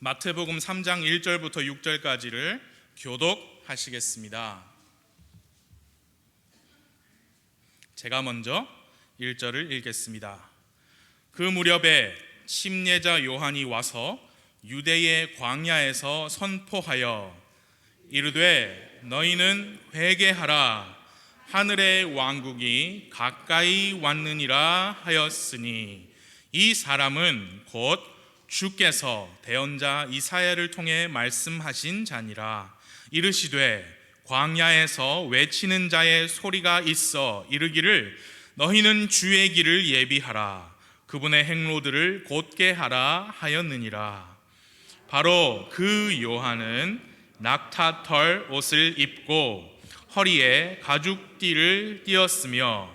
마태복음 3장 1절부터 6절까지를 교독하시겠습니다. 제가 먼저 1절을 읽겠습니다. 그 무렵에 침례자 요한이 와서 유대의 광야에서 선포하여 이르되 너희는 회개하라, 하늘의 왕국이 가까이 왔느니라 하였으니 이 사람은 곧 주께서 대언자 이사야를 통해 말씀하신 자니라. 이르시되 광야에서 외치는 자의 소리가 있어 이르기를 너희는 주의 길을 예비하라, 그분의 행로들을 곧게 하라 하였느니라. 바로 그 요한은 낙타털 옷을 입고 허리에 가죽띠를 띠었으며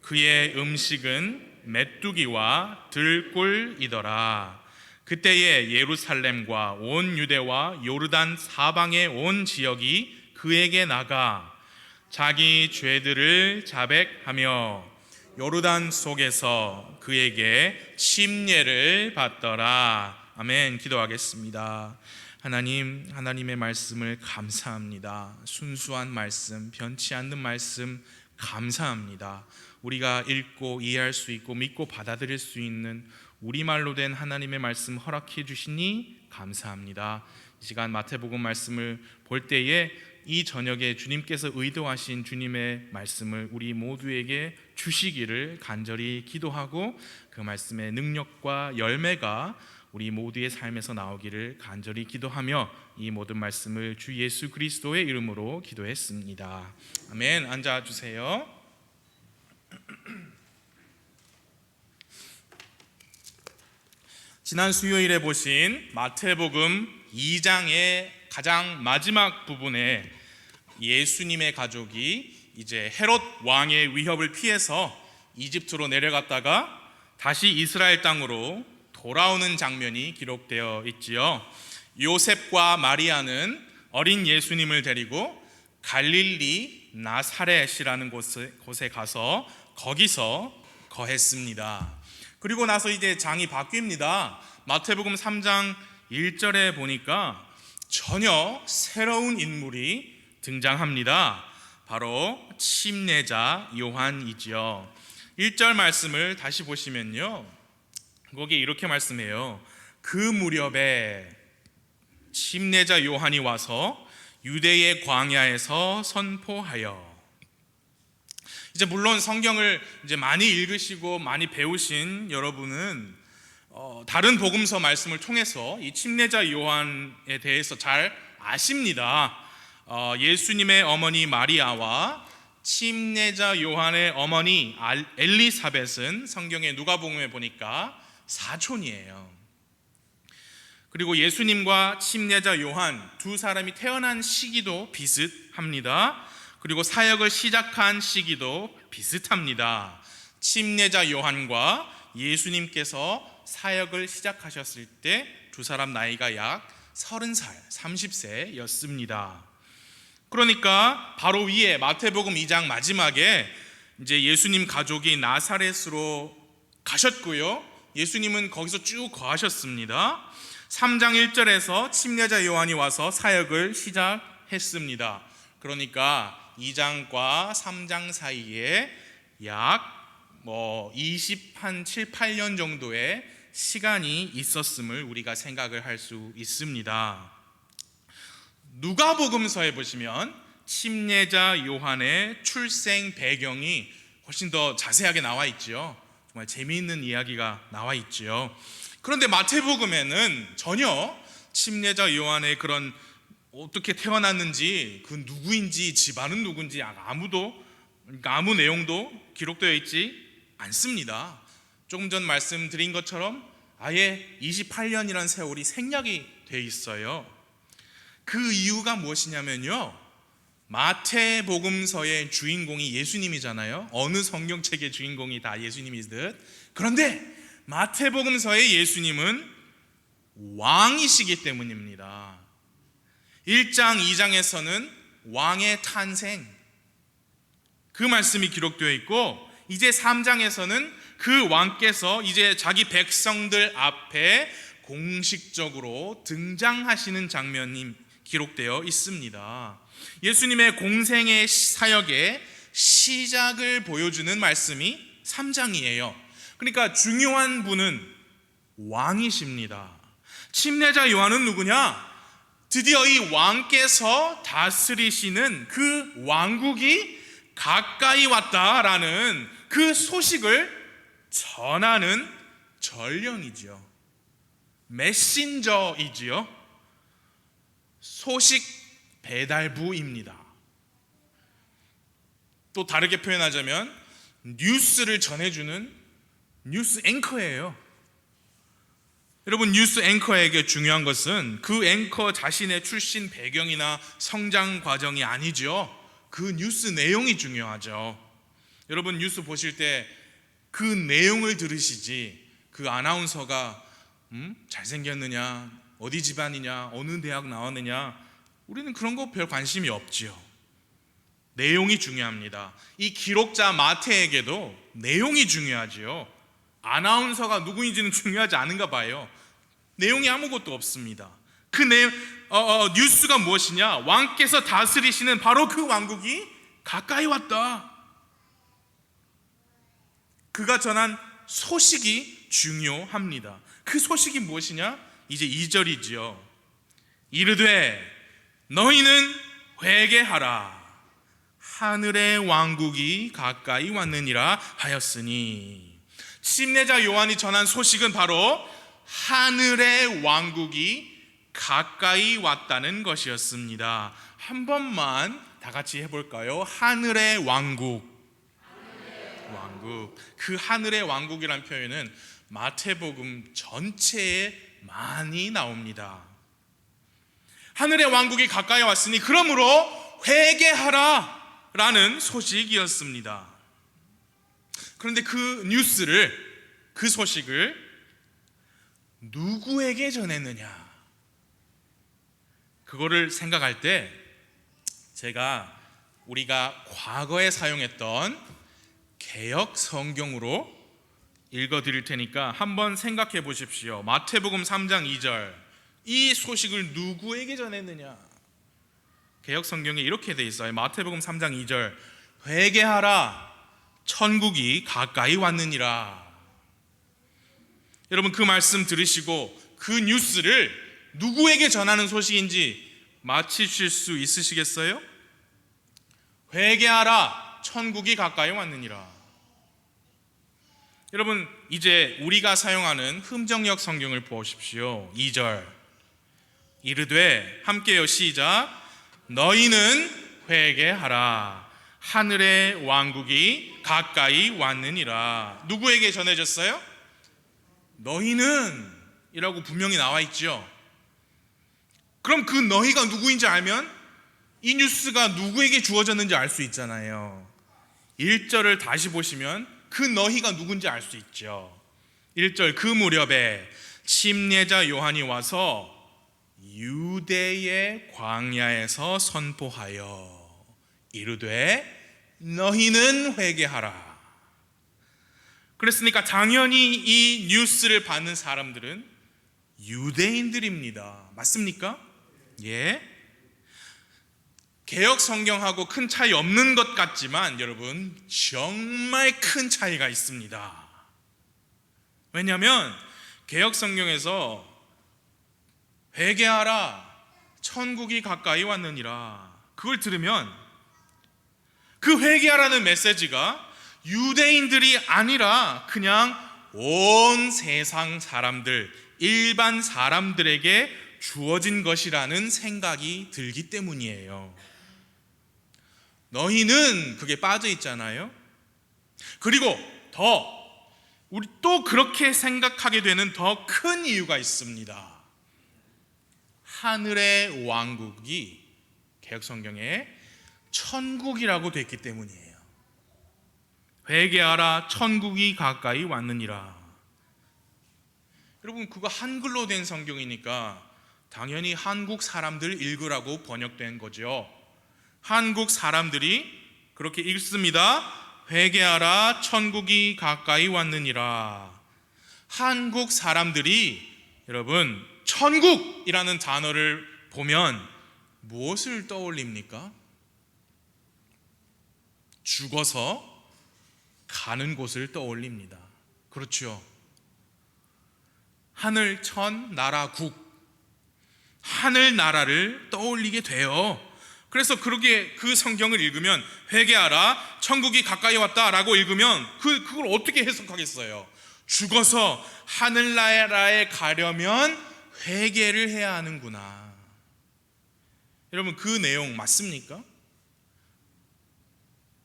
그의 음식은 메뚜기와 들꿀이더라. 그때에 예루살렘과 온 유대와 요르단 사방의 온 지역이 그에게 나가 자기 죄들을 자백하며 요르단 속에서 그에게 침례를 받더라. 아멘. 기도하겠습니다. 하나님, 하나님의 말씀을 감사합니다. 순수한 말씀, 변치 않는 말씀 감사합니다. 우리가 읽고 이해할 수 있고 믿고 받아들일 수 있는 우리말로 된 하나님의 말씀 허락해 주시니 감사합니다. 이 시간 마태복음 말씀을 볼 때에 이 저녁에 주님께서 의도하신 주님의 말씀을 우리 모두에게 주시기를 간절히 기도하고 그 말씀의 능력과 열매가 우리 모두의 삶에서 나오기를 간절히 기도하며 이 모든 말씀을 주 예수 그리스도의 이름으로 기도했습니다. 아멘. 앉아주세요. 지난 수요일에 보신 마태복음 2장의 가장 마지막 부분에 예수님의 가족이 이제 헤롯 왕의 위협을 피해서 이집트로 내려갔다가 다시 이스라엘 땅으로 돌아오는 장면이 기록되어 있지요. 요셉과 마리아는 어린 예수님을 데리고 갈릴리 나사렛이라는 곳에 가서 거기서 거했습니다. 그리고 나서 이제 장이 바뀝니다. 마태복음 3장 1절에 보니까 전혀 새로운 인물이 등장합니다. 바로 침례자 요한이지요. 1절 말씀을 다시 보시면요, 거기에 이렇게 말씀해요. 그 무렵에 침례자 요한이 와서 유대의 광야에서 선포하여. 이제 물론 성경을 이제 많이 읽으시고 많이 배우신 여러분은 다른 복음서 말씀을 통해서 이 침례자 요한에 대해서 잘 아십니다. 예수님의 어머니 마리아와 침례자 요한의 어머니 엘리사벳은 성경의 누가복음에 보니까 사촌이에요. 그리고 예수님과 침례자 요한 두 사람이 태어난 시기도 비슷합니다. 그리고 사역을 시작한 시기도 비슷합니다. 침례자 요한과 예수님께서 사역을 시작하셨을 때 두 사람 나이가 약 30살, 30세였습니다. 그러니까 바로 위에 마태복음 2장 마지막에 이제 예수님 가족이 나사렛으로 가셨고요, 예수님은 거기서 쭉 거하셨습니다. 3장 1절에서 침례자 요한이 와서 사역을 시작했습니다. 그러니까 2장과 3장 사이에 약 7, 8년 정도의 시간이 있었음을 우리가 생각을 할 수 있습니다. 누가복음서에 보시면 침례자 요한의 출생 배경이 훨씬 더 자세하게 나와 있죠. 정말 재미있는 이야기가 나와 있죠. 그런데 마태복음에는 전혀 침례자 요한의 그런 어떻게 태어났는지, 그 누구인지, 집안은 누군지 아무 내용도 기록되어 있지 않습니다. 조금 전 말씀드린 것처럼 아예 28년이라는 세월이 생략이 되어 있어요. 그 이유가 무엇이냐면요, 마태복음서의 주인공이 예수님이잖아요. 어느 성경책의 주인공이 다 예수님이듯. 그런데 마태복음서의 예수님은 왕이시기 때문입니다. 1장, 2장에서는 왕의 탄생, 그 말씀이 기록되어 있고, 이제 3장에서는 그 왕께서 이제 자기 백성들 앞에 공식적으로 등장하시는 장면이 기록되어 있습니다. 예수님의 공생의 사역의 시작을 보여주는 말씀이 3장이에요. 그러니까 중요한 분은 왕이십니다. 침례자 요한은 누구냐? 드디어 이 왕께서 다스리시는 그 왕국이 가까이 왔다라는 그 소식을 전하는 전령이지요. 메신저이지요. 소식 배달부입니다. 또 다르게 표현하자면 뉴스를 전해주는 뉴스 앵커예요. 여러분, 뉴스 앵커에게 중요한 것은 그 앵커 자신의 출신 배경이나 성장 과정이 아니죠. 그 뉴스 내용이 중요하죠. 여러분, 뉴스 보실 때 그 내용을 들으시지 그 아나운서가 잘생겼느냐, 어디 집안이냐, 어느 대학 나왔느냐, 우리는 그런 거 별 관심이 없지요. 내용이 중요합니다. 이 기록자 마태에게도 내용이 중요하지요. 아나운서가 누구인지는 중요하지 않은가 봐요. 내용이 아무것도 없습니다. 그 뉴스가 무엇이냐? 왕께서 다스리시는 바로 그 왕국이 가까이 왔다. 그가 전한 소식이 중요합니다. 그 소식이 무엇이냐? 이제 2절이지요. 이르되 너희는 회개하라. 하늘의 왕국이 가까이 왔느니라 하였으니, 침례자 요한이 전한 소식은 바로 하늘의 왕국이 가까이 왔다는 것이었습니다. 한 번만 다 같이 해볼까요? 하늘의 왕국. 그 하늘의 왕국이란 표현은 마태복음 전체에 많이 나옵니다. 하늘의 왕국이 가까이 왔으니 그러므로 회개하라 라는 소식이었습니다. 그런데 그 소식을 누구에게 전했느냐? 그거를 생각할 때 우리가 과거에 사용했던 개역 성경으로 읽어드릴 테니까 한번 생각해 보십시오. 마태복음 3장 2절, 이 소식을 누구에게 전했느냐? 개역 성경에 이렇게 돼 있어요. 마태복음 3장 2절, 회개하라, 천국이 가까이 왔느니라. 여러분, 그 말씀 들으시고 그 뉴스를 누구에게 전하는 소식인지 맞히실 수 있으시겠어요? 회개하라, 천국이 가까이 왔느니라. 여러분, 이제 우리가 사용하는 흠정역 성경을 보십시오. 2절, 이르되, 함께요, 시작. 너희는 회개하라. 하늘의 왕국이 가까이 왔느니라. 누구에게 전해졌어요? 너희는 이라고 분명히 나와 있죠. 그럼 그 너희가 누구인지 알면 이 뉴스가 누구에게 주어졌는지 알 수 있잖아요. 1절을 다시 보시면 그 너희가 누군지 알 수 있죠. 1절, 그 무렵에 침례자 요한이 와서 유대의 광야에서 선포하여 이르되 너희는 회개하라. 그랬으니까 당연히 이 뉴스를 받는 사람들은 유대인들입니다. 맞습니까? 예. 개역 성경하고 큰 차이 없는 것 같지만 여러분, 정말 큰 차이가 있습니다. 왜냐하면 개역 성경에서 회개하라, 천국이 가까이 왔느니라, 그걸 들으면 그 회개하라는 메시지가 유대인들이 아니라 그냥 온 세상 사람들, 일반 사람들에게 주어진 것이라는 생각이 들기 때문이에요. 너희는 그게 빠져 있잖아요. 그리고 우리 또 그렇게 생각하게 되는 더 큰 이유가 있습니다. 하늘의 왕국이 개역성경에 천국이라고 됐기 때문이에요. 회개하라, 천국이 가까이 왔느니라. 여러분, 그거 한글로 된 성경이니까 당연히 한국 사람들 읽으라고 번역된 거죠. 한국 사람들이 그렇게 읽습니다. 회개하라, 천국이 가까이 왔느니라. 한국 사람들이 여러분, 천국이라는 단어를 보면 무엇을 떠올립니까? 죽어서 가는 곳을 떠올립니다. 그렇죠. 하늘, 천, 나라, 국, 하늘나라를 떠올리게 돼요. 그래서 그렇게 그 성경을 읽으면 회개하라, 천국이 가까이 왔다라고 읽으면 그걸 어떻게 해석하겠어요? 죽어서 하늘나라에 가려면 회개를 해야 하는구나. 여러분, 그 내용 맞습니까?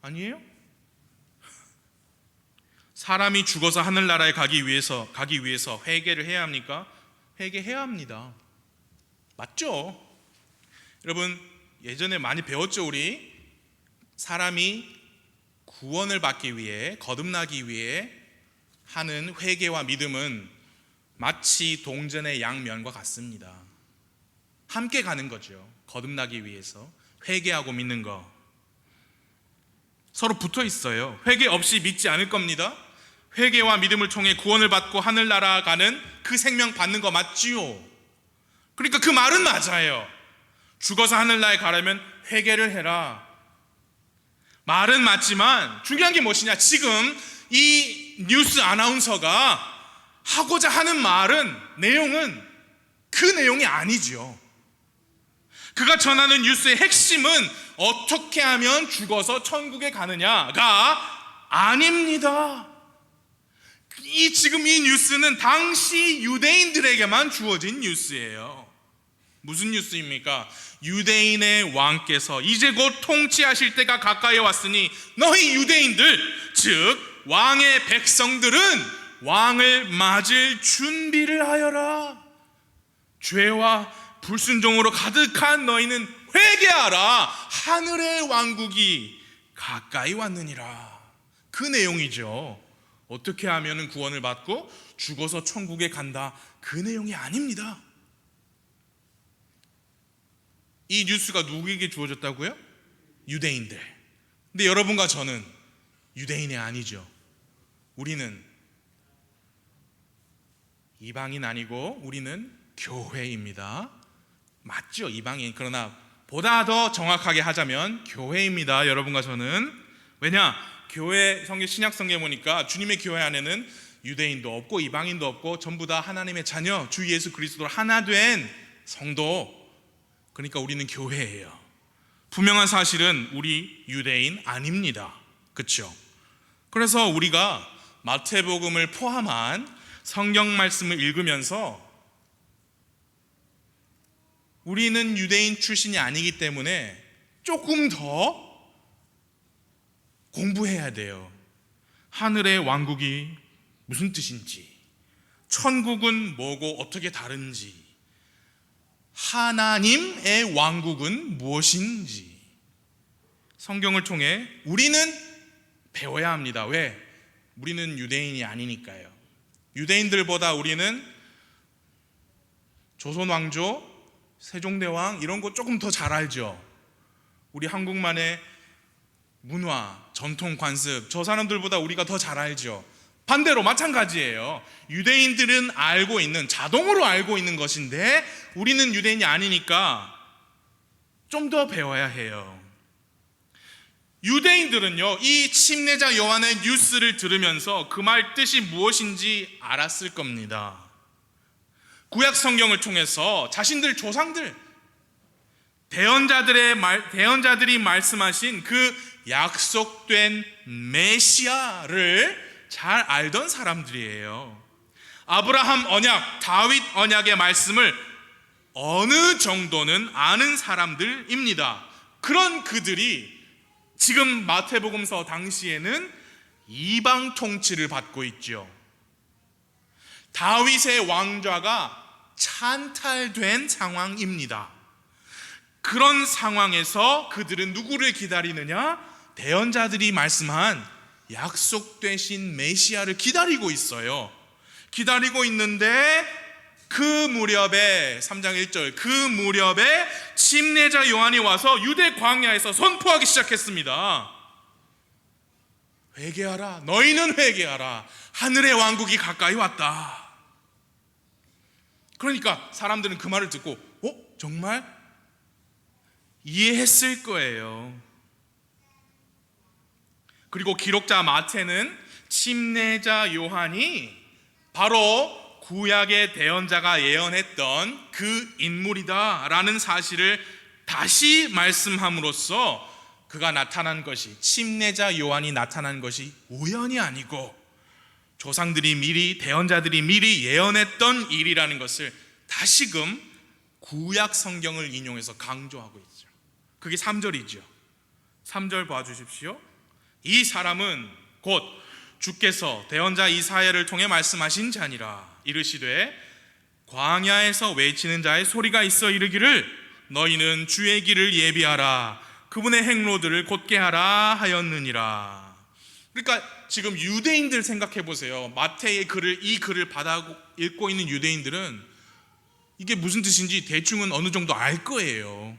아니에요? 사람이 죽어서 하늘나라에 가기 위해서 회개를 해야 합니까? 회개해야 합니다. 맞죠? 여러분, 예전에 많이 배웠죠. 우리 사람이 구원을 받기 위해, 거듭나기 위해 하는 회개와 믿음은 마치 동전의 양면과 같습니다. 함께 가는 거죠. 거듭나기 위해서 회개하고 믿는 거 서로 붙어 있어요. 회개 없이 믿지 않을 겁니다. 회개와 믿음을 통해 구원을 받고 하늘나라 가는 그 생명 받는 거 맞지요? 그러니까 그 말은 맞아요. 죽어서 하늘나라에 가려면 회개를 해라. 말은 맞지만 중요한 게 무엇이냐? 지금 이 뉴스 아나운서가 하고자 하는 내용은 그 내용이 아니죠. 그가 전하는 뉴스의 핵심은 어떻게 하면 죽어서 천국에 가느냐가 아닙니다. 지금 이 뉴스는 당시 유대인들에게만 주어진 뉴스예요. 무슨 뉴스입니까? 유대인의 왕께서 이제 곧 통치하실 때가 가까이 왔으니 너희 유대인들, 즉 왕의 백성들은 왕을 맞을 준비를 하여라. 죄와 불순종으로 가득한 너희는 회개하라. 하늘의 왕국이 가까이 왔느니라. 그 내용이죠. 어떻게 하면 구원을 받고 죽어서 천국에 간다, 그 내용이 아닙니다. 이 뉴스가 누구에게 주어졌다고요? 유대인들. 근데 여러분과 저는 유대인이 아니죠. 우리는 이방인 아니고 우리는 교회입니다. 맞죠? 이방인. 그러나 보다 더 정확하게 하자면 교회입니다. 여러분과 저는. 왜냐? 교회 성경, 신약 성경에 보니까 주님의 교회 안에는 유대인도 없고 이방인도 없고 전부 다 하나님의 자녀, 주 예수 그리스도로 하나 된 성도. 그러니까 우리는 교회예요. 분명한 사실은 우리 유대인 아닙니다. 그렇죠? 그래서 우리가 마태복음을 포함한 성경 말씀을 읽으면서 우리는 유대인 출신이 아니기 때문에 조금 더 공부해야 돼요. 하늘의 왕국이 무슨 뜻인지, 천국은 뭐고 어떻게 다른지, 하나님의 왕국은 무엇인지 성경을 통해 우리는 배워야 합니다. 왜? 우리는 유대인이 아니니까요. 유대인들보다 우리는 조선 왕조, 세종대왕 이런 거 조금 더 잘 알죠. 우리 한국만의 문화, 전통, 관습, 저 사람들보다 우리가 더 잘 알죠. 반대로 마찬가지예요. 유대인들은 알고 있는, 자동으로 알고 있는 것인데 우리는 유대인이 아니니까 좀 더 배워야 해요. 유대인들은요, 이 침례자 요한의 뉴스를 들으면서 그 말 뜻이 무엇인지 알았을 겁니다. 구약 성경을 통해서 자신들 조상들, 대언자들이 말씀하신 그 약속된 메시아를 잘 알던 사람들이에요. 아브라함 언약, 다윗 언약의 말씀을 어느 정도는 아는 사람들입니다. 그런 그들이 지금 마태복음서 당시에는 이방 통치를 받고 있죠. 다윗의 왕좌가 찬탈된 상황입니다. 그런 상황에서 그들은 누구를 기다리느냐? 대언자들이 말씀한 약속되신 메시아를 기다리고 있어요. 기다리고 있는데 그 무렵에 3장 1절, 그 무렵에 침례자 요한이 와서 유대 광야에서 선포하기 시작했습니다. 회개하라, 너희는 회개하라, 하늘의 왕국이 가까이 왔다. 그러니까 사람들은 그 말을 듣고 정말 이해했을 거예요. 그리고 기록자 마태는 침례자 요한이 바로 구약의 대언자가 예언했던 그 인물이다라는 사실을 다시 말씀함으로써 그가 나타난 것이, 침례자 요한이 나타난 것이 우연이 아니고 조상들이 미리, 대언자들이 미리 예언했던 일이라는 것을 다시금 구약 성경을 인용해서 강조하고 있죠. 그게 3절이죠. 3절 봐주십시오. 이 사람은 곧 주께서 대언자 이사야를 통해 말씀하신 자니라. 이르시되 광야에서 외치는 자의 소리가 있어 이르기를 너희는 주의 길을 예비하라, 그분의 행로들을 곧게 하라 하였느니라. 그러니까 지금 유대인들 생각해 보세요. 마태의 글을, 이 글을 받아 읽고 있는 유대인들은 이게 무슨 뜻인지 대충은 어느 정도 알 거예요.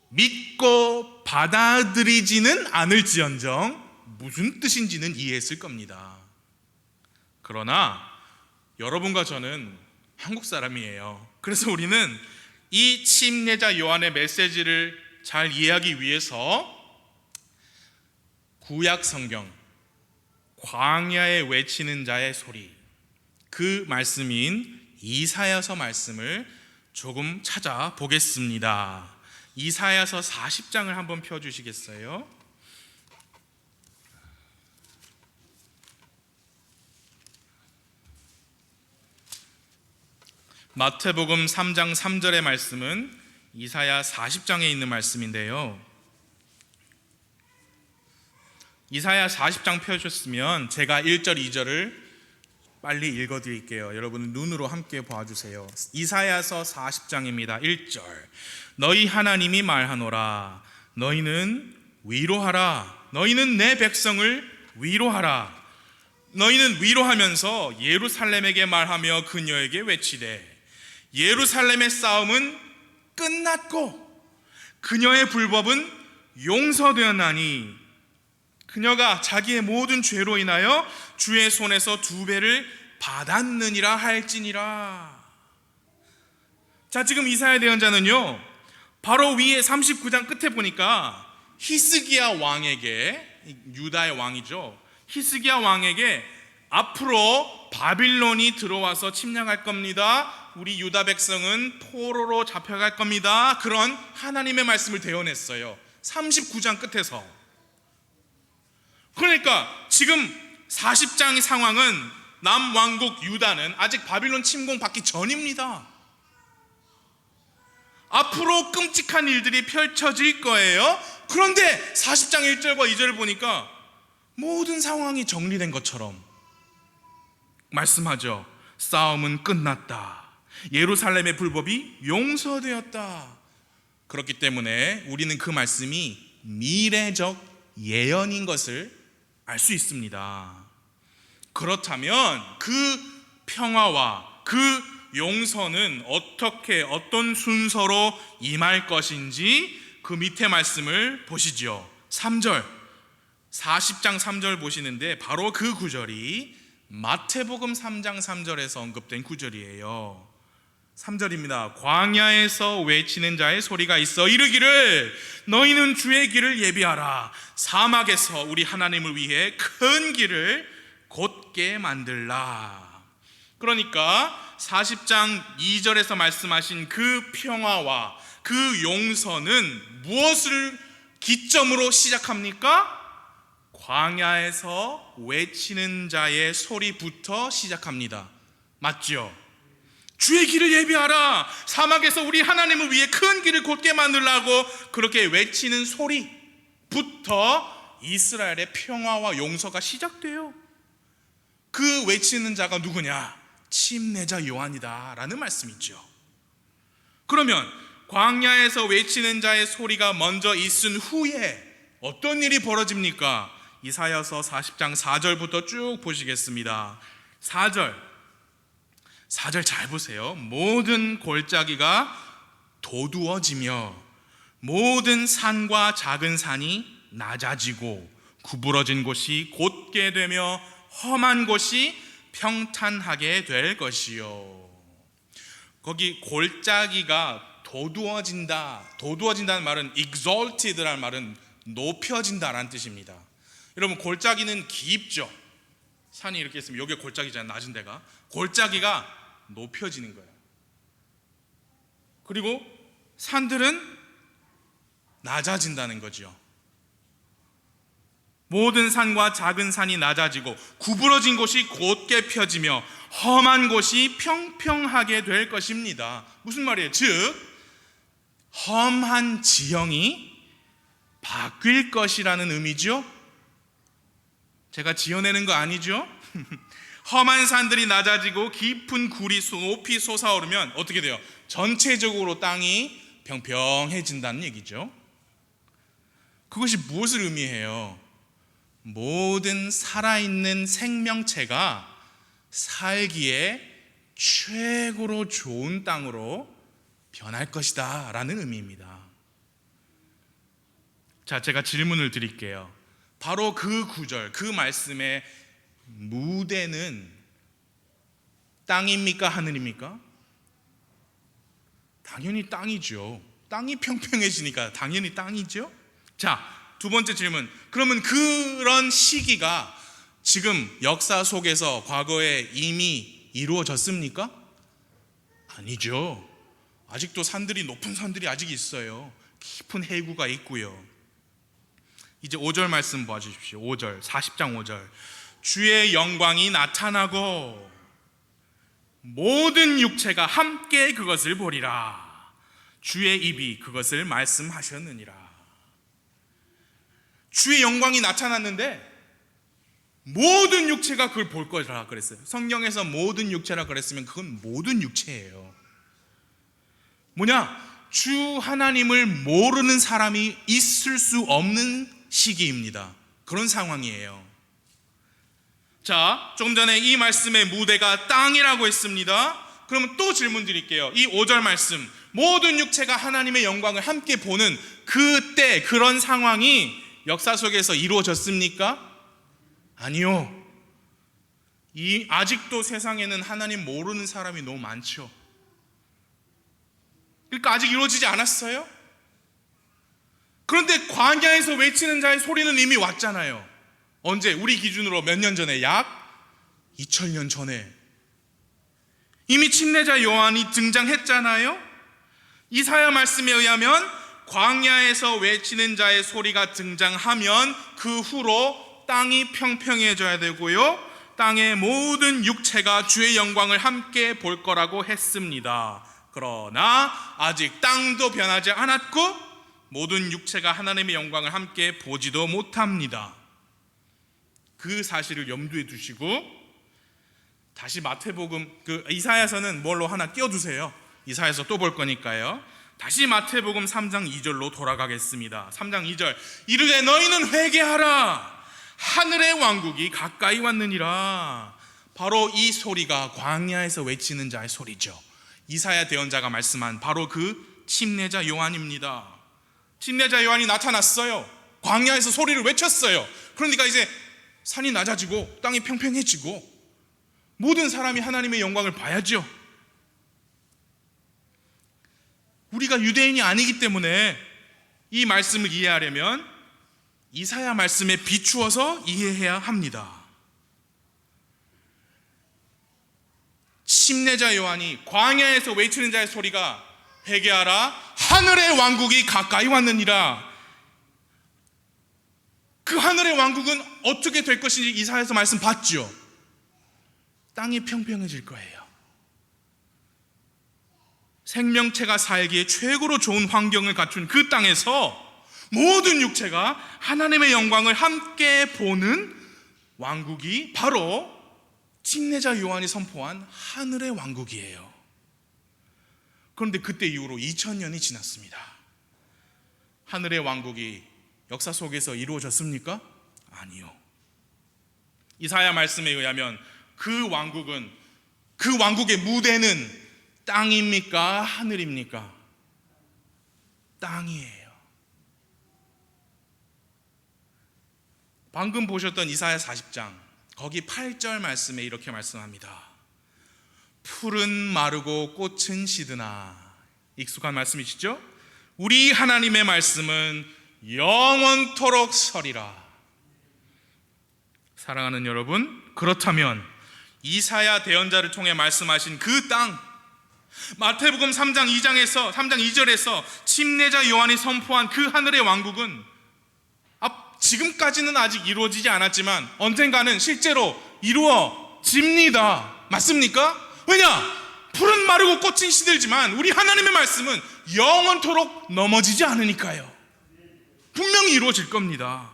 믿고 받아들이지는 않을지언정 무슨 뜻인지는 이해했을 겁니다. 그러나 여러분과 저는 한국 사람이에요. 그래서 우리는 이 침례자 요한의 메시지를 잘 이해하기 위해서 구약 성경 광야에 외치는 자의 소리, 그 말씀인 이사야서 말씀을 조금 찾아보겠습니다. 이사야서 40장을 한번 펴주시겠어요? 마태복음 3장 3절의 말씀은 이사야 40장에 있는 말씀인데요, 이사야 40장 펴주셨으면 제가 1절 2절을 빨리 읽어드릴게요. 여러분 눈으로 함께 봐주세요. 이사야서 40장입니다. 1절 너희 하나님이 말하노라, 너희는 위로하라, 너희는 내 백성을 위로하라. 너희는 위로하면서 예루살렘에게 말하며 그녀에게 외치되 예루살렘의 싸움은 끝났고 그녀의 불법은 용서되었나니 그녀가 자기의 모든 죄로 인하여 주의 손에서 2배를 받았느니라 할지니라. 자, 지금 이사야 대언자는요, 바로 위에 39장 끝에 보니까 히스기야 왕에게, 유다의 왕이죠, 히스기야 왕에게 앞으로 바빌론이 들어와서 침략할 겁니다, 우리 유다 백성은 포로로 잡혀갈 겁니다, 그런 하나님의 말씀을 대언했어요. 39장 끝에서. 그러니까 지금 40장의 상황은 남왕국 유다는 아직 바빌론 침공받기 전입니다. 앞으로 끔찍한 일들이 펼쳐질 거예요. 그런데 40장 1절과 2절을 보니까 모든 상황이 정리된 것처럼 말씀하죠. 싸움은 끝났다, 예루살렘의 불법이 용서되었다. 그렇기 때문에 우리는 그 말씀이 미래적 예언인 것을 알 수 있습니다. 그렇다면 그 평화와 그 용서는 어떻게, 어떤 순서로 임할 것인지 그 밑에 말씀을 보시죠. 3절, 40장 3절 보시는데 바로 그 구절이 마태복음 3장 3절에서 언급된 구절이에요. 3절입니다. 광야에서 외치는 자의 소리가 있어 이르기를 너희는 주의 길을 예비하라, 사막에서 우리 하나님을 위해 큰 길을 곧게 만들라. 그러니까 40장 2절에서 말씀하신 그 평화와 그 용서는 무엇을 기점으로 시작합니까? 광야에서 외치는 자의 소리부터 시작합니다. 맞죠? 주의 길을 예비하라, 사막에서 우리 하나님을 위해 큰 길을 곧게 만들라고 그렇게 외치는 소리부터 이스라엘의 평화와 용서가 시작돼요. 그 외치는 자가 누구냐? 침례자 요한이다 라는 말씀이죠. 그러면 광야에서 외치는 자의 소리가 먼저 있은 후에 어떤 일이 벌어집니까? 이사야서 40장 4절부터 쭉 보시겠습니다. 4절 잘 보세요. 모든 골짜기가 도두어지며 모든 산과 작은 산이 낮아지고 구부러진 곳이 곧게 되며 험한 곳이 평탄하게 될 것이요. 거기 골짜기가 도두어진다는 말은 exalted라는 말은 높여진다라는 뜻입니다. 여러분, 골짜기는 깊죠. 산이 이렇게 있으면 여기 골짜기잖아요. 낮은 데가. 골짜기가 높여지는 거예요. 그리고 산들은 낮아진다는 거죠. 모든 산과 작은 산이 낮아지고 구부러진 곳이 곧게 펴지며 험한 곳이 평평하게 될 것입니다. 무슨 말이에요? 즉 험한 지형이 바뀔 것이라는 의미죠. 제가 지어내는 거 아니죠? 험한 산들이 낮아지고 깊은 굴이 높이 솟아오르면 어떻게 돼요? 전체적으로 땅이 평평해진다는 얘기죠. 그것이 무엇을 의미해요? 모든 살아있는 생명체가 살기에 최고로 좋은 땅으로 변할 것이다 라는 의미입니다. 자, 제가 질문을 드릴게요. 바로 그 구절, 그 말씀의 무대는 땅입니까? 하늘입니까? 당연히 땅이죠. 땅이 평평해지니까 당연히 땅이죠. 자, 두 번째 질문. 그러면 그런 시기가 지금 역사 속에서 과거에 이미 이루어졌습니까? 아니죠. 아직도 높은 산들이 아직 있어요. 깊은 해구가 있고요. 이제 5절 말씀 봐주십시오. 5절, 40장 5절. 주의 영광이 나타나고 모든 육체가 함께 그것을 보리라. 주의 입이 그것을 말씀하셨느니라. 주의 영광이 나타났는데 모든 육체가 그걸 볼 거라 그랬어요. 성경에서 모든 육체라 그랬으면 그건 모든 육체예요. 뭐냐? 주 하나님을 모르는 사람이 있을 수 없는 시기입니다. 그런 상황이에요. 자, 조금 전에 이 말씀의 무대가 땅이라고 했습니다. 그러면 또 질문 드릴게요. 이 5절 말씀, 모든 육체가 하나님의 영광을 함께 보는 그때, 그런 상황이 역사 속에서 이루어졌습니까? 아니요. 아직도 세상에는 하나님 모르는 사람이 너무 많죠. 그러니까 아직 이루어지지 않았어요. 그런데 광야에서 외치는 자의 소리는 이미 왔잖아요. 언제? 우리 기준으로 몇 년 전에? 약 2000년 전에 이미 침례자 요한이 등장했잖아요. 이사야 말씀에 의하면 광야에서 외치는 자의 소리가 등장하면 그 후로 땅이 평평해져야 되고요, 땅의 모든 육체가 주의 영광을 함께 볼 거라고 했습니다. 그러나 아직 땅도 변하지 않았고 모든 육체가 하나님의 영광을 함께 보지도 못합니다. 그 사실을 염두에 두시고 다시 마태복음, 이사야서는 뭘로 하나 띄워두세요. 이사야서 또 볼 거니까요. 다시 마태복음 3장 2절로 돌아가겠습니다. 3장 2절. 이르되 너희는 회개하라. 하늘의 왕국이 가까이 왔느니라. 바로 이 소리가 광야에서 외치는 자의 소리죠. 이사야 대언자가 말씀한 바로 그 침례자 요한입니다. 침례자 요한이 나타났어요. 광야에서 소리를 외쳤어요. 그러니까 이제 산이 낮아지고 땅이 평평해지고 모든 사람이 하나님의 영광을 봐야죠. 우리가 유대인이 아니기 때문에 이 말씀을 이해하려면 이사야 말씀에 비추어서 이해해야 합니다. 침례자 요한이 광야에서 외치는 자의 소리가 회개하라, 하늘의 왕국이 가까이 왔느니라. 그 하늘의 왕국은 어떻게 될 것인지 이사야서 말씀 봤죠. 땅이 평평해질 거예요. 생명체가 살기에 최고로 좋은 환경을 갖춘 그 땅에서 모든 육체가 하나님의 영광을 함께 보는 왕국이 바로 침례자 요한이 선포한 하늘의 왕국이에요. 그런데 그때 이후로 2000년이 지났습니다. 하늘의 왕국이 역사 속에서 이루어졌습니까? 아니요. 이사야 말씀에 의하면 그 왕국의 무대는 땅입니까? 하늘입니까? 땅이에요. 방금 보셨던 이사야 40장 거기 8절 말씀에 이렇게 말씀합니다. 풀은 마르고 꽃은 시드나. 익숙한 말씀이시죠? 우리 하나님의 말씀은 영원토록 서리라. 사랑하는 여러분, 그렇다면 이사야 대언자를 통해 말씀하신 그 땅, 마태복음 3장 2절에서 침례자 요한이 선포한 그 하늘의 왕국은 지금까지는 아직 이루어지지 않았지만 언젠가는 실제로 이루어집니다. 맞습니까? 왜냐? 풀은 마르고 꽃은 시들지만 우리 하나님의 말씀은 영원토록 넘어지지 않으니까요. 분명히 이루어질 겁니다.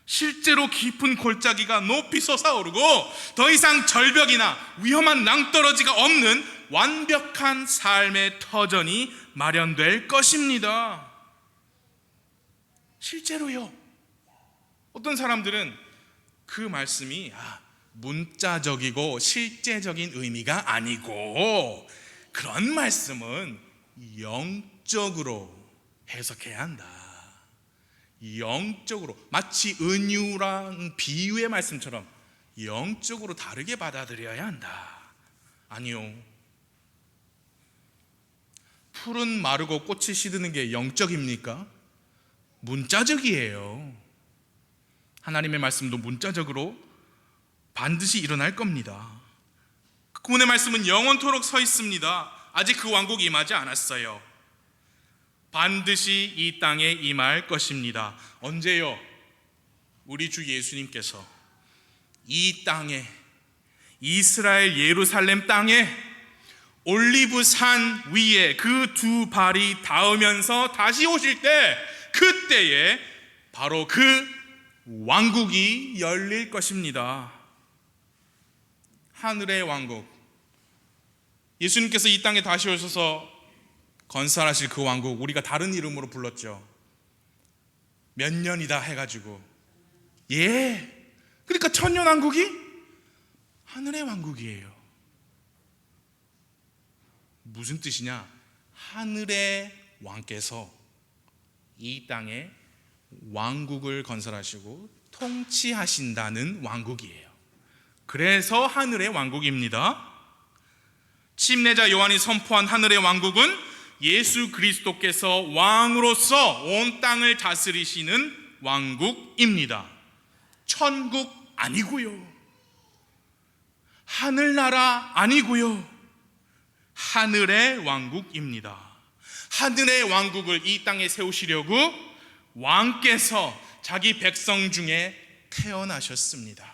실제로 깊은 골짜기가 높이 솟아오르고 더 이상 절벽이나 위험한 낭떠러지가 없는 완벽한 삶의 터전이 마련될 것입니다. 실제로요. 어떤 사람들은 그 말씀이 문자적이고 실제적인 의미가 아니고 그런 말씀은 영적으로 해석해야 한다. 영적으로, 마치 은유랑 비유의 말씀처럼 영적으로 다르게 받아들여야 한다. 아니요. 풀은 마르고 꽃이 시드는 게 영적입니까? 문자적이에요. 하나님의 말씀도 문자적으로 반드시 일어날 겁니다. 그분의 말씀은 영원토록 서 있습니다. 아직 그 왕국이 임하지 않았어요. 반드시 이 땅에 임할 것입니다. 언제요? 우리 주 예수님께서 이 땅에, 이스라엘 예루살렘 땅에 올리브 산 위에 그 두 발이 닿으면서 다시 오실 때, 그때에 바로 그 왕국이 열릴 것입니다. 하늘의 왕국, 예수님께서 이 땅에 다시 오셔서 건설하실 그 왕국, 우리가 다른 이름으로 불렀죠. 몇 년이다 해가지고, 그러니까 천년왕국이 하늘의 왕국이에요. 무슨 뜻이냐? 하늘의 왕께서 이 땅에 왕국을 건설하시고 통치하신다는 왕국이에요. 그래서 하늘의 왕국입니다. 침례자 요한이 선포한 하늘의 왕국은 예수 그리스도께서 왕으로서 온 땅을 다스리시는 왕국입니다. 천국 아니고요, 하늘나라 아니고요, 하늘의 왕국입니다. 하늘의 왕국을 이 땅에 세우시려고 왕께서 자기 백성 중에 태어나셨습니다.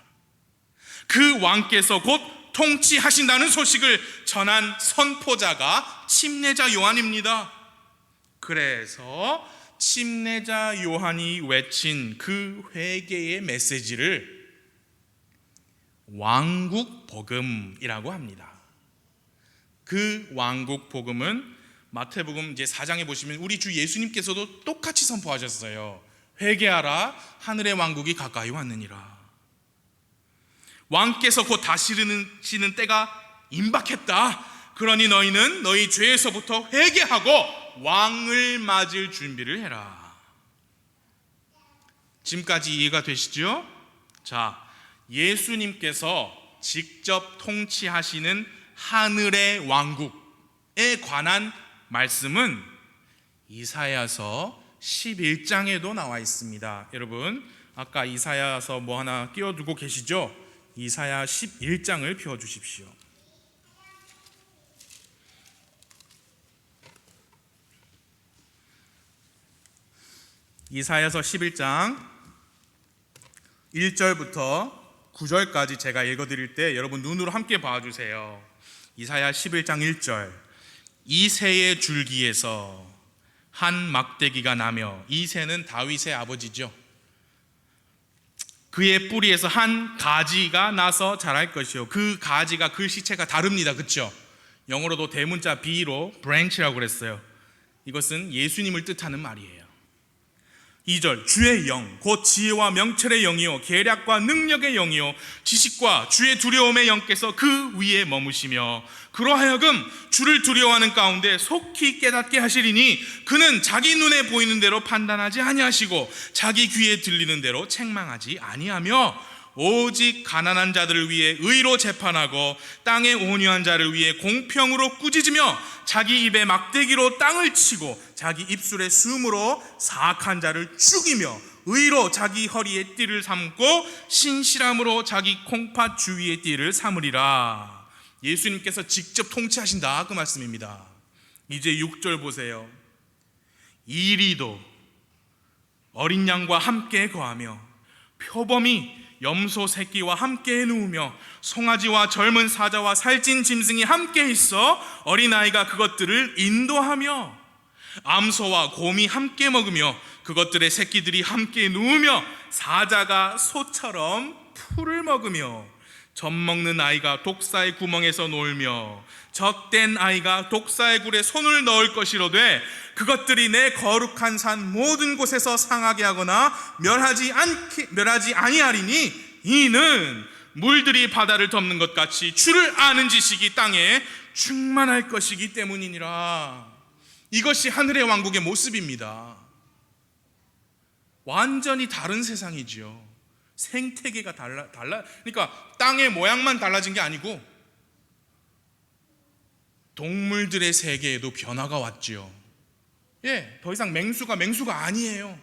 그 왕께서 곧 통치하신다는 소식을 전한 선포자가 침례자 요한입니다. 그래서 침례자 요한이 외친 그 회개의 메시지를 왕국 복음이라고 합니다. 그 왕국 복음은 마태복음 이제 4장에 보시면 우리 주 예수님께서도 똑같이 선포하셨어요. 회개하라, 하늘의 왕국이 가까이 왔느니라. 왕께서 곧 다스리시는 때가 임박했다. 그러니 너희는 너희 죄에서부터 회개하고 왕을 맞을 준비를 해라. 지금까지 이해가 되시죠? 자, 예수님께서 직접 통치하시는 하늘의 왕국에 관한 말씀은 이사야서 11장에도 나와 있습니다. 여러분, 아까 이사야서 뭐 하나 띄워두고 계시죠? 이사야 11장을 펴주십시오. 이사야서 11장 1절부터 9절까지 제가 읽어드릴 때 여러분 눈으로 함께 봐주세요. 이사야 11장 1절. 이 새의 줄기에서 한 막대기가 나며, 이 새는 다윗의 아버지죠. 그의 뿌리에서 한 가지가 나서 자랄 것이요. 그 가지가 글씨체가 다릅니다. 그렇죠? 영어로도 대문자 B로 branch라고 그랬어요. 이것은 예수님을 뜻하는 말이에요. 2절. 주의 영, 곧 지혜와 명철의 영이요 계략과 능력의 영이요 지식과 주의 두려움의 영께서 그 위에 머무시며 그러하여금 주를 두려워하는 가운데 속히 깨닫게 하시리니 그는 자기 눈에 보이는 대로 판단하지 아니하시고 자기 귀에 들리는 대로 책망하지 아니하며 오직 가난한 자들을 위해 의로 재판하고 땅에 온유한 자를 위해 공평으로 꾸짖으며 자기 입에 막대기로 땅을 치고 자기 입술에 숨으로 사악한 자를 죽이며 의로 자기 허리에 띠를 삼고 신실함으로 자기 콩팥 주위에 띠를 삼으리라. 예수님께서 직접 통치하신다, 그 말씀입니다. 이제 6절 보세요. 이리도 어린 양과 함께 거하며 표범이 염소 새끼와 함께 누우며 송아지와 젊은 사자와 살찐 짐승이 함께 있어 어린아이가 그것들을 인도하며 암소와 곰이 함께 먹으며 그것들의 새끼들이 함께 누우며 사자가 소처럼 풀을 먹으며 젖 먹는 아이가 독사의 구멍에서 놀며 젖된 아이가 독사의 굴에 손을 넣을 것이로되 그것들이 내 거룩한 산 모든 곳에서 상하게 하거나 멸하지 아니하리니 이는 물들이 바다를 덮는 것 같이 주를 아는 지식이 땅에 충만할 것이기 때문이니라. 이것이 하늘의 왕국의 모습입니다. 완전히 다른 세상이지요. 생태계가 그러니까 땅의 모양만 달라진 게 아니고 동물들의 세계에도 변화가 왔지요. 더 이상 맹수가 아니에요.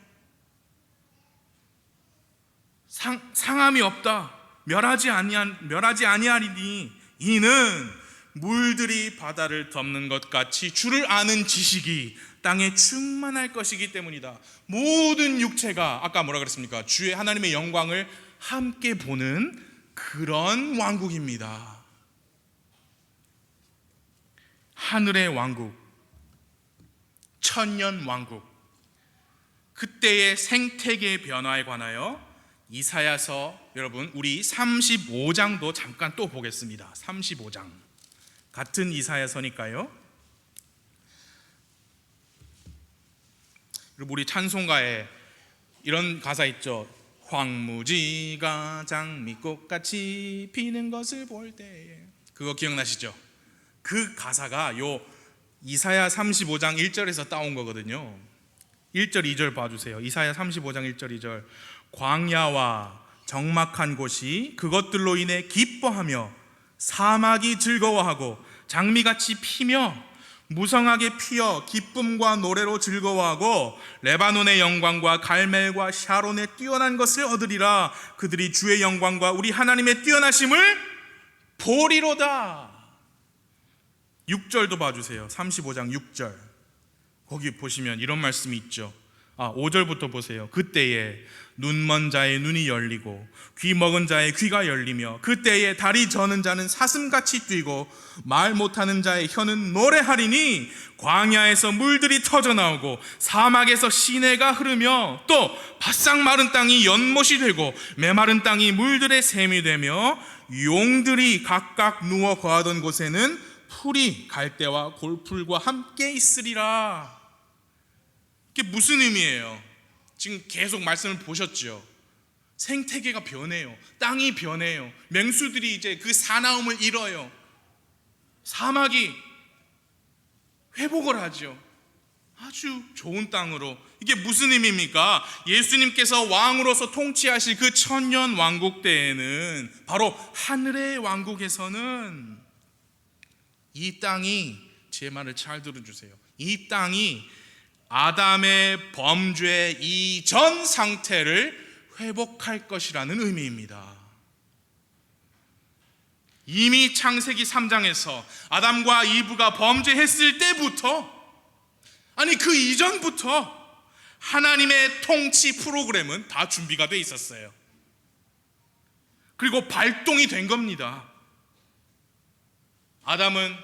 상함이 없다. 멸하지 아니하리니 이는 물들이 바다를 덮는 것 같이 주를 아는 지식이 땅에 충만할 것이기 때문이다. 모든 육체가 아까 뭐라 그랬습니까? 주의 하나님의 영광을 함께 보는 그런 왕국입니다. 하늘의 왕국, 천년 왕국, 그때의 생태계의 변화에 관하여 이사야서, 여러분 우리 35장도 잠깐 또 보겠습니다. 35장 같은 이사야서니까요. 그리고 우리 찬송가에 이런 가사 있죠. 황무지가 장미꽃같이 피는 것을 볼 때에, 그거 기억나시죠? 그 가사가 요 이사야 35장 1절에서 따온 거거든요. 1절 2절 봐주세요. 이사야 35장 1절 2절. 광야와 적막한 곳이 그것들로 인해 기뻐하며 사막이 즐거워하고 장미같이 피며 무성하게 피어 기쁨과 노래로 즐거워하고 레바논의 영광과 갈멜과 샤론의 뛰어난 것을 얻으리라. 그들이 주의 영광과 우리 하나님의 뛰어나심을 보리로다. 6절도 봐주세요. 35장 6절. 거기 보시면 이런 말씀이 있죠. 5절부터 보세요. 그때에 눈먼 자의 눈이 열리고 귀 먹은 자의 귀가 열리며 그때에 다리 저는 자는 사슴같이 뛰고 말 못하는 자의 혀는 노래하리니 광야에서 물들이 터져나오고 사막에서 시내가 흐르며 또 바싹 마른 땅이 연못이 되고 메마른 땅이 물들의 샘이 되며 용들이 각각 누워 거하던 곳에는 풀이 갈대와 골풀과 함께 있으리라. 이게 무슨 의미예요? 지금 계속 말씀을 보셨죠? 생태계가 변해요. 땅이 변해요. 맹수들이 이제 그 사나움을 잃어요. 사막이 회복을 하죠. 아주 좋은 땅으로. 이게 무슨 의미입니까? 예수님께서 왕으로서 통치하실 그 천년 왕국 때에는, 바로 하늘의 왕국에서는 이 땅이, 제 말을 잘 들어주세요, 이 땅이 아담의 범죄 이전 상태를 회복할 것이라는 의미입니다. 이미 창세기 3장에서 아담과 이브가 범죄했을 때부터, 아니 그 이전부터 하나님의 통치 프로그램은 다 준비가 돼 있었어요. 그리고 발동이 된 겁니다. 아담은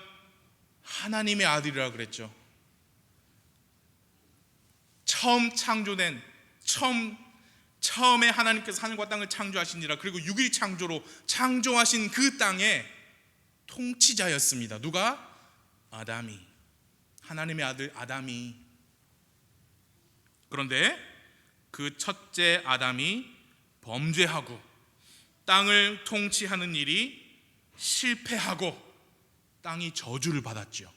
하나님의 아들이라 그랬죠. 처음에 하나님께서 하늘과 땅을 창조하시니라. 그리고 6일 창조로 창조하신 그 땅의 통치자였습니다. 누가? 아담이. 하나님의 아들 아담이. 그런데 그 첫째 아담이 범죄하고 땅을 통치하는 일이 실패하고 땅이 저주를 받았죠.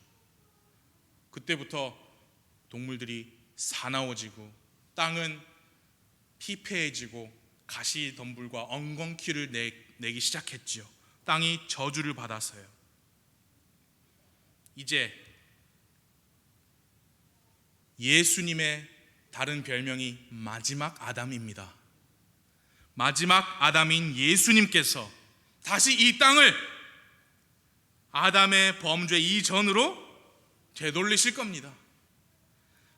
그때부터 동물들이 사나워지고 땅은 피폐해지고 가시덤불과 엉겅퀴를 내기 시작했지요. 땅이 저주를 받았어요. 이제 예수님의 다른 별명이 마지막 아담입니다. 마지막 아담인 예수님께서 다시 이 땅을 아담의 범죄 이전으로 되돌리실 겁니다.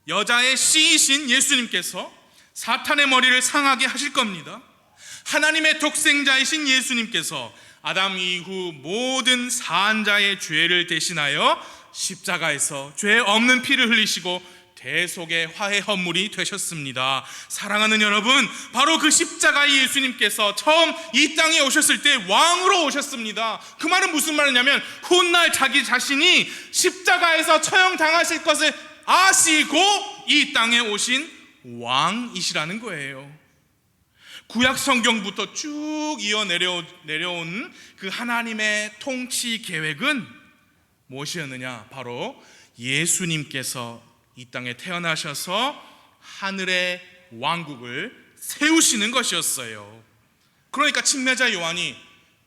여자의 씨이신 예수님께서 사탄의 머리를 상하게 하실 겁니다. 하나님의 독생자이신 예수님께서 아담 이후 모든 사한자의 죄를 대신하여 십자가에서 죄 없는 피를 흘리시고 대속의 화해 헌물이 되셨습니다. 사랑하는 여러분, 바로 그 십자가의 예수님께서 처음 이 땅에 오셨을 때 왕으로 오셨습니다. 그 말은 무슨 말이냐면 훗날 자기 자신이 십자가에서 처형당하실 것을 아시고 이 땅에 오신 왕이시라는 거예요. 구약 성경부터 쭉 이어 내려온 그 하나님의 통치 계획은 무엇이었느냐? 바로 예수님께서 이 땅에 태어나셔서 하늘의 왕국을 세우시는 것이었어요. 그러니까 침례자 요한이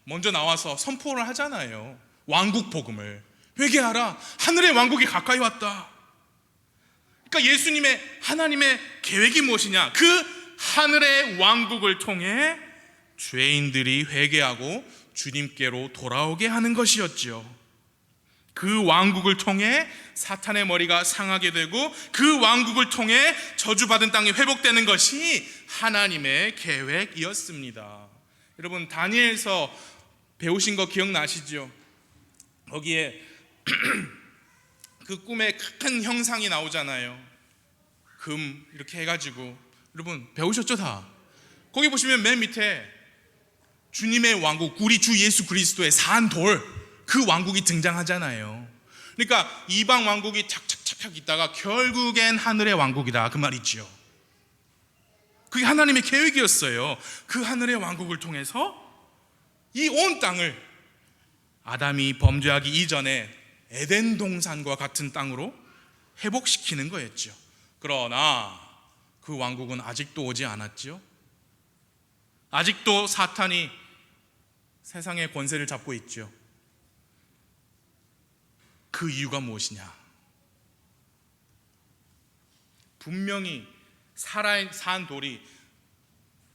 먼저 나와서 선포를 하잖아요. 왕국 복음을 회개하라, 하늘의 왕국이 가까이 왔다. 그러니까 예수님의 하나님의 계획이 무엇이냐? 그 하늘의 왕국을 통해 죄인들이 회개하고 주님께로 돌아오게 하는 것이었죠. 그 왕국을 통해 사탄의 머리가 상하게 되고 그 왕국을 통해 저주받은 땅이 회복되는 것이 하나님의 계획이었습니다. 여러분, 다니엘서 배우신 거 기억나시죠? 거기에 그 꿈에 큰 형상이 나오잖아요. 금 이렇게 해가지고, 여러분 배우셨죠 다? 거기 보시면 맨 밑에 주님의 왕국, 우리 주 예수 그리스도의 산돌, 그 왕국이 등장하잖아요. 그러니까 이방 왕국이 착착착착 있다가 결국엔 하늘의 왕국이다, 그 말이죠. 그게 하나님의 계획이었어요. 그 하늘의 왕국을 통해서 이 온 땅을 아담이 범죄하기 이전에 에덴 동산과 같은 땅으로 회복시키는 거였죠. 그러나 그 왕국은 아직도 오지 않았죠. 아직도 사탄이 세상의 권세를 잡고 있죠. 그 이유가 무엇이냐? 분명히 산 돌이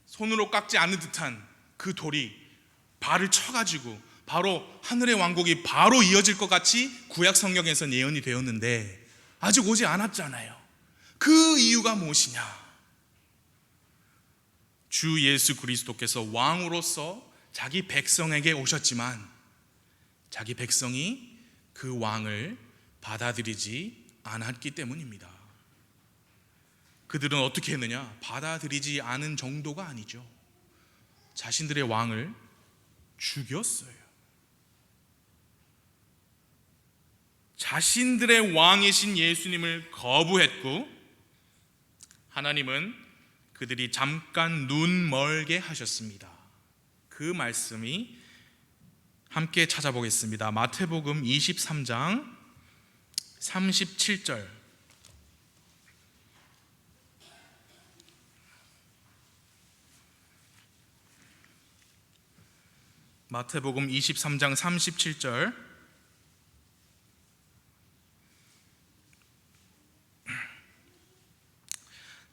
손으로 깎지 않는 듯한 그 돌이 발을 쳐가지고 바로 하늘의 왕국이 바로 이어질 것 같이 구약 성경에서 예언이 되었는데 아직 오지 않았잖아요. 그 이유가 무엇이냐? 주 예수 그리스도께서 왕으로서 자기 백성에게 오셨지만 자기 백성이 그 왕을 받아들이지 않았기 때문입니다. 그들은 어떻게 했느냐? 받아들이지 않은 정도가 아니죠. 자신들의 왕을 죽였어요. 자신들의 왕이신 예수님을 거부했고, 하나님은 그들이 잠깐 눈 멀게 하셨습니다. 그 말씀이 함께 찾아보겠습니다. 마태복음 23장 37절. 마태복음 23장 37절.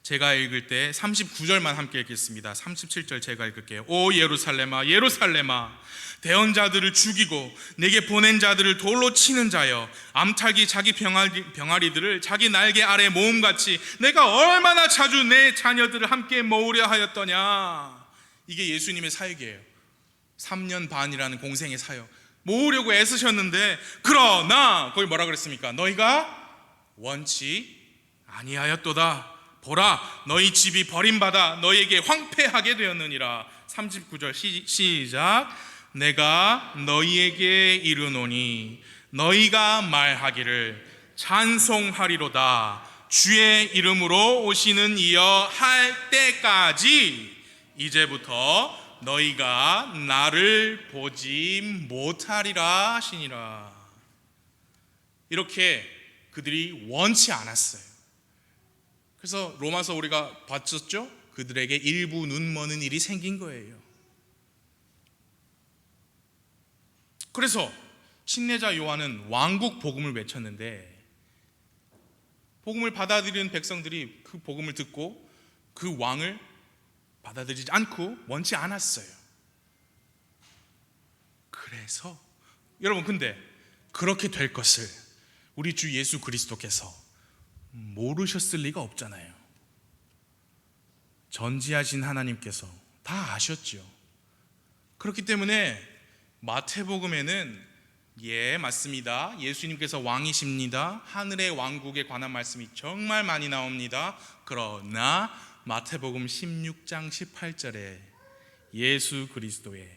제가 읽을 때 39절만 함께 읽겠습니다. 37절 제가 읽을게요. 오 예루살렘아, 예루살렘아, 대언자들을 죽이고 내게 보낸 자들을 돌로 치는 자여, 암탉이 자기 병아리들을 자기 날개 아래 모음같이 내가 얼마나 자주 내 자녀들을 함께 모으려 하였더냐. 이게 예수님의 사역이에요. 3년 반이라는 공생의 사역, 모으려고 애쓰셨는데, 그러나 거기 뭐라 그랬습니까? 너희가 원치 아니하였도다. 보라, 너희 집이 버림받아 너희에게 황폐하게 되었느니라. 39절 시작. 내가 너희에게 이르노니 너희가 말하기를 찬송하리로다. 주의 이름으로 오시는 이여 할 때까지 이제부터 너희가 나를 보지 못하리라 하시니라. 이렇게 그들이 원치 않았어요. 그래서 로마서 우리가 봤었죠? 그들에게 일부 눈머는 일이 생긴 거예요. 그래서 침례자 요한은 왕국 복음을 외쳤는데 복음을 받아들이는 백성들이 그 복음을 듣고 그 왕을 받아들이지 않고 원치 않았어요. 그래서 여러분, 근데 그렇게 될 것을 우리 주 예수 그리스도께서 모르셨을 리가 없잖아요. 전지하신 하나님께서 다 아셨죠. 그렇기 때문에 마태복음에는 맞습니다, 예수님께서 왕이십니다, 하늘의 왕국에 관한 말씀이 정말 많이 나옵니다. 그러나 마태복음 16장 18절에 예수 그리스도의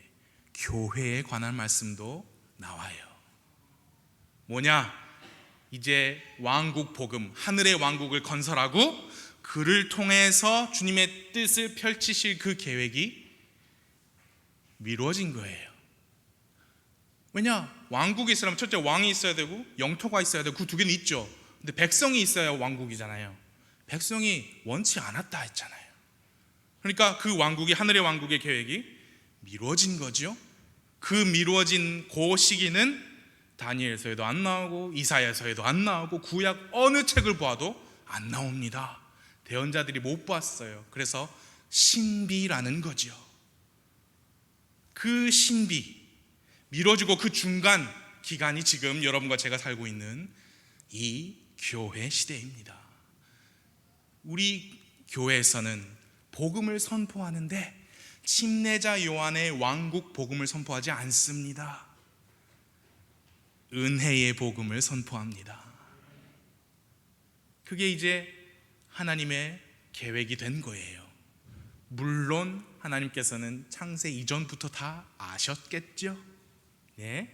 교회에 관한 말씀도 나와요. 뭐냐? 이제 왕국 복음, 하늘의 왕국을 건설하고 그를 통해서 주님의 뜻을 펼치실 그 계획이 미루어진 거예요. 왜냐? 왕국이 있으려면 첫째 왕이 있어야 되고 영토가 있어야 되고 그 두 개는 있죠. 근데 백성이 있어야 왕국이잖아요. 백성이 원치 않았다 했잖아요. 그러니까 그 왕국이, 하늘의 왕국의 계획이 미루어진 거죠. 그 미루어진 그 시기는 다니엘서에도 안 나오고 이사야서에도 안 나오고 구약 어느 책을 보아도 안 나옵니다. 대언자들이 못 봤어요. 그래서 신비라는 거죠. 그 신비, 미뤄지고 그 중간 기간이 지금 여러분과 제가 살고 있는 이 교회 시대입니다. 우리 교회에서는 복음을 선포하는데 침례자 요한의 왕국 복음을 선포하지 않습니다. 은혜의 복음을 선포합니다. 그게 이제 하나님의 계획이 된 거예요. 물론 하나님께서는 창세 이전부터 다 아셨겠죠. 네.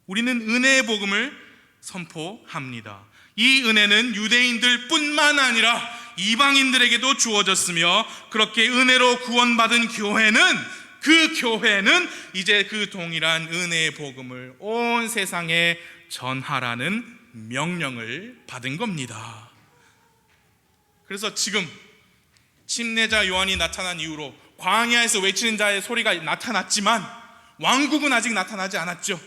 우리는 은혜의 복음을 선포합니다. 이 은혜는 유대인들 뿐만 아니라 이방인들에게도 주어졌으며 그렇게 은혜로 구원받은 그 교회는 이제 그 동일한 은혜의 복음을 온 세상에 전하라는 명령을 받은 겁니다. 그래서 지금 침례자 요한이 나타난 이후로 광야에서 외치는 자의 소리가 나타났지만 왕국은 아직 나타나지 않았죠.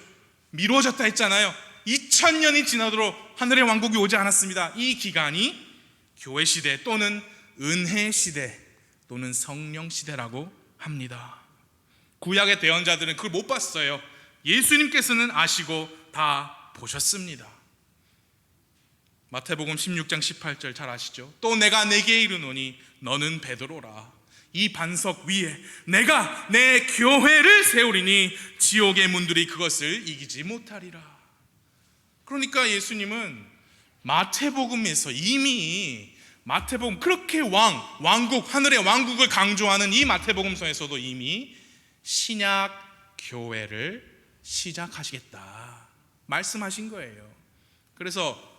미루어졌다 했잖아요. 2000년이 지나도록 하늘의 왕국이 오지 않았습니다. 이 기간이 교회 시대 또는 은혜 시대 또는 성령 시대라고 합니다. 구약의 대언자들은 그걸 못 봤어요. 예수님께서는 아시고 다 보셨습니다. 마태복음 16장 18절 잘 아시죠? 또 내가 네게 이르노니 너는 베드로라. 이 반석 위에 내가 내 교회를 세우리니 지옥의 문들이 그것을 이기지 못하리라. 그러니까 예수님은 마태복음에서 이미 마태복음 그렇게 왕국, 하늘의 왕국을 강조하는 이 마태복음서에서도 이미 신약 교회를 시작하시겠다 말씀하신 거예요. 그래서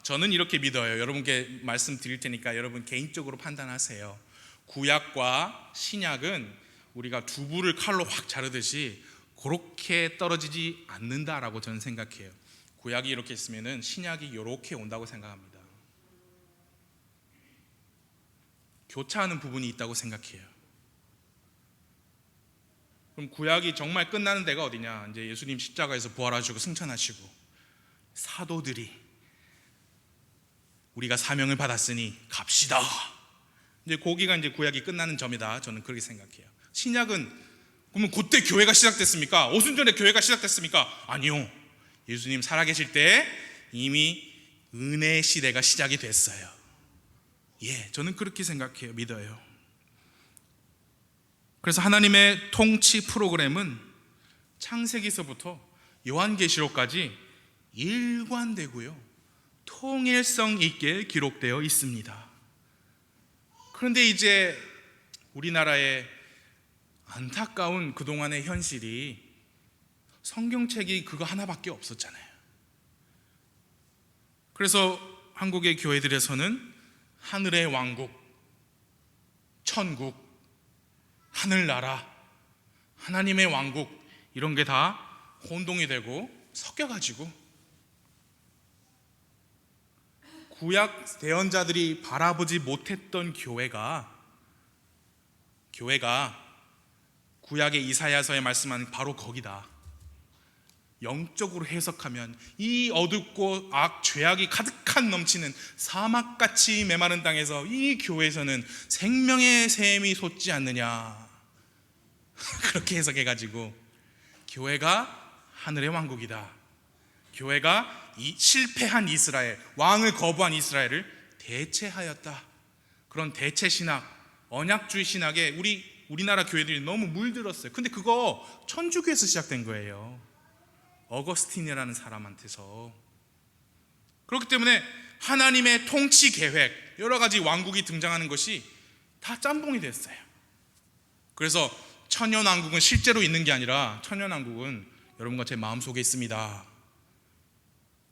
저는 이렇게 믿어요. 여러분께 말씀드릴 테니까 여러분 개인적으로 판단하세요. 구약과 신약은 우리가 두부를 칼로 확 자르듯이 그렇게 떨어지지 않는다라고 저는 생각해요. 구약이 이렇게 있으면은 신약이 이렇게 온다고 생각합니다. 교차하는 부분이 있다고 생각해요. 그럼 구약이 정말 끝나는 데가 어디냐? 이제 예수님 십자가에서 부활하시고 승천하시고 사도들이 우리가 사명을 받았으니 갑시다. 이제 거기가 이제 구약이 끝나는 점이다. 저는 그렇게 생각해요. 신약은 그러면 그때 교회가 시작됐습니까? 오순절에 교회가 시작됐습니까? 아니요. 예수님 살아계실 때 이미 은혜 시대가 시작이 됐어요. 저는 그렇게 생각해요. 믿어요. 그래서 하나님의 통치 프로그램은 창세기서부터 요한계시록까지 일관되고요, 통일성 있게 기록되어 있습니다. 그런데 이제 우리나라의 안타까운 그동안의 현실이 성경책이 그거 하나밖에 없었잖아요. 그래서 한국의 교회들에서는 하늘의 왕국, 천국, 하늘나라, 하나님의 왕국 이런 게 다 혼동이 되고 섞여가지고 구약 대언자들이 바라보지 못했던 교회가 구약의 이사야서에 말씀하는 바로 거기다. 영적으로 해석하면 이 어둡고 죄악이 가득한 넘치는 사막같이 메마른 땅에서 이 교회에서는 생명의 샘이 솟지 않느냐, 그렇게 해석해가지고 교회가 하늘의 왕국이다, 교회가 이 실패한 이스라엘, 왕을 거부한 이스라엘을 대체하였다, 그런 대체 신학, 언약주의 신학에 우리나라 교회들이 너무 물들었어요. 근데 그거 천주교에서 시작된 거예요. 어거스틴이라는 사람한테서. 그렇기 때문에 하나님의 통치 계획, 여러 가지 왕국이 등장하는 것이 다 짬뽕이 됐어요. 그래서 천년왕국은 실제로 있는 게 아니라 천년왕국은 여러분과 제 마음속에 있습니다.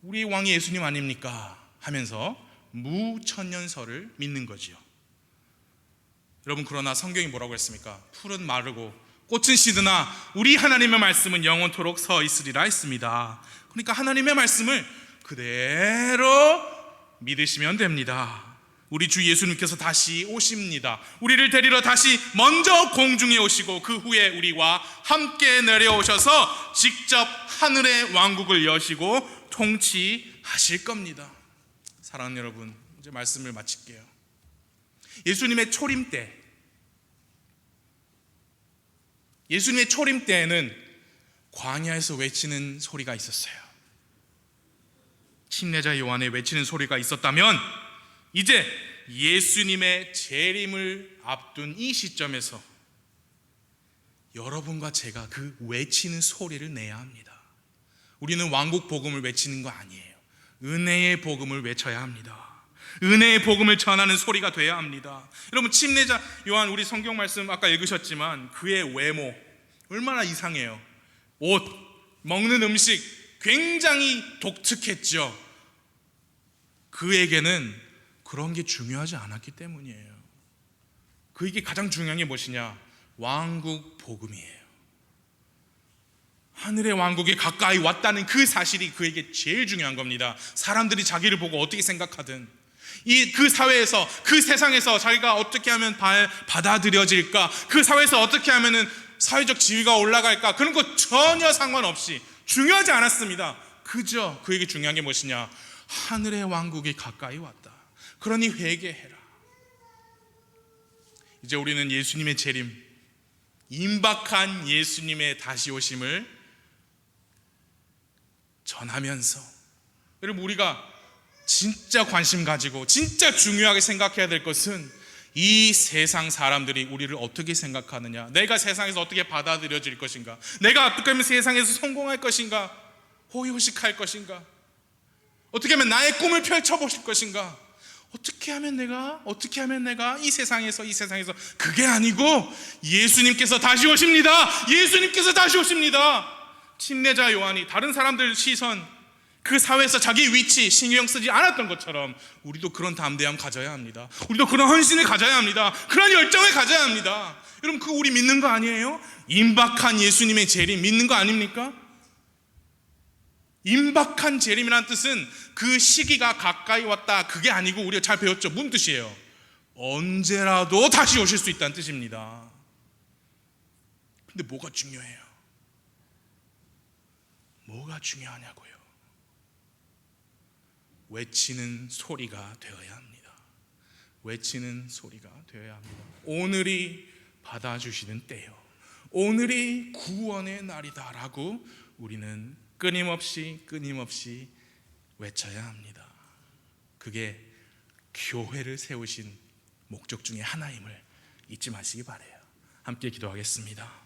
우리 왕이 예수님 아닙니까? 하면서 무천년설을 믿는 거지요. 여러분, 그러나 성경이 뭐라고 했습니까? 풀은 마르고 꽃은 시드나 우리 하나님의 말씀은 영원토록 서 있으리라 했습니다. 그러니까 하나님의 말씀을 그대로 믿으시면 됩니다. 우리 주 예수님께서 다시 오십니다. 우리를 데리러 다시 먼저 공중에 오시고 그 후에 우리와 함께 내려오셔서 직접 하늘의 왕국을 여시고 통치하실 겁니다. 사랑하는 여러분, 이제 말씀을 마칠게요. 예수님의 초림 때에는 광야에서 외치는 소리가 있었어요. 침례자 요한의 외치는 소리가 있었다면, 이제 예수님의 재림을 앞둔 이 시점에서 여러분과 제가 그 외치는 소리를 내야 합니다. 우리는 왕국 복음을 외치는 거 아니에요. 은혜의 복음을 외쳐야 합니다. 은혜의 복음을 전하는 소리가 돼야 합니다. 여러분, 침례자 요한, 우리 성경 말씀 아까 읽으셨지만 그의 외모 얼마나 이상해요. 옷, 먹는 음식 굉장히 독특했죠. 그에게는 그런 게 중요하지 않았기 때문이에요. 그에게 가장 중요한 게 무엇이냐? 왕국 복음이에요. 하늘의 왕국이 가까이 왔다는 그 사실이 그에게 제일 중요한 겁니다. 사람들이 자기를 보고 어떻게 생각하든, 그 사회에서, 그 세상에서 자기가 어떻게 하면 받아들여질까, 그 사회에서 어떻게 하면 사회적 지위가 올라갈까, 그런 거 전혀 상관없이 중요하지 않았습니다. 그저 그에게 중요한 게 무엇이냐? 하늘의 왕국이 가까이 왔다. 그러니 회개해라. 이제 우리는 예수님의 재림, 임박한 예수님의 다시 오심을 전하면서, 여러분, 우리가 진짜 관심 가지고 진짜 중요하게 생각해야 될 것은 이 세상 사람들이 우리를 어떻게 생각하느냐, 내가 세상에서 어떻게 받아들여질 것인가, 내가 어떻게 하면 세상에서 성공할 것인가, 호의호식할 것인가, 어떻게 하면 나의 꿈을 펼쳐보실 것인가, 어떻게 하면 내가 이 세상에서 그게 아니고 예수님께서 다시 오십니다. 예수님께서 다시 오십니다. 침례자 요한이 다른 사람들 시선, 그 사회에서 자기 위치 신경 쓰지 않았던 것처럼 우리도 그런 담대함 가져야 합니다. 우리도 그런 헌신을 가져야 합니다. 그런 열정을 가져야 합니다. 여러분, 그거 우리 믿는 거 아니에요? 임박한 예수님의 재림 믿는 거 아닙니까? 임박한 재림이라는 뜻은 그 시기가 가까이 왔다, 그게 아니고, 우리가 잘 배웠죠? 무슨 뜻이에요? 언제라도 다시 오실 수 있다는 뜻입니다. 근데 뭐가 중요해요? 뭐가 중요하냐고요? 외치는 소리가 되어야 합니다. 외치는 소리가 되어야 합니다. 오늘이 받아주시는 때요, 오늘이 구원의 날이다라고 우리는 끊임없이 외쳐야 합니다. 그게 교회를 세우신 목적 중에 하나임을 잊지 마시기 바라요. 함께 기도하겠습니다.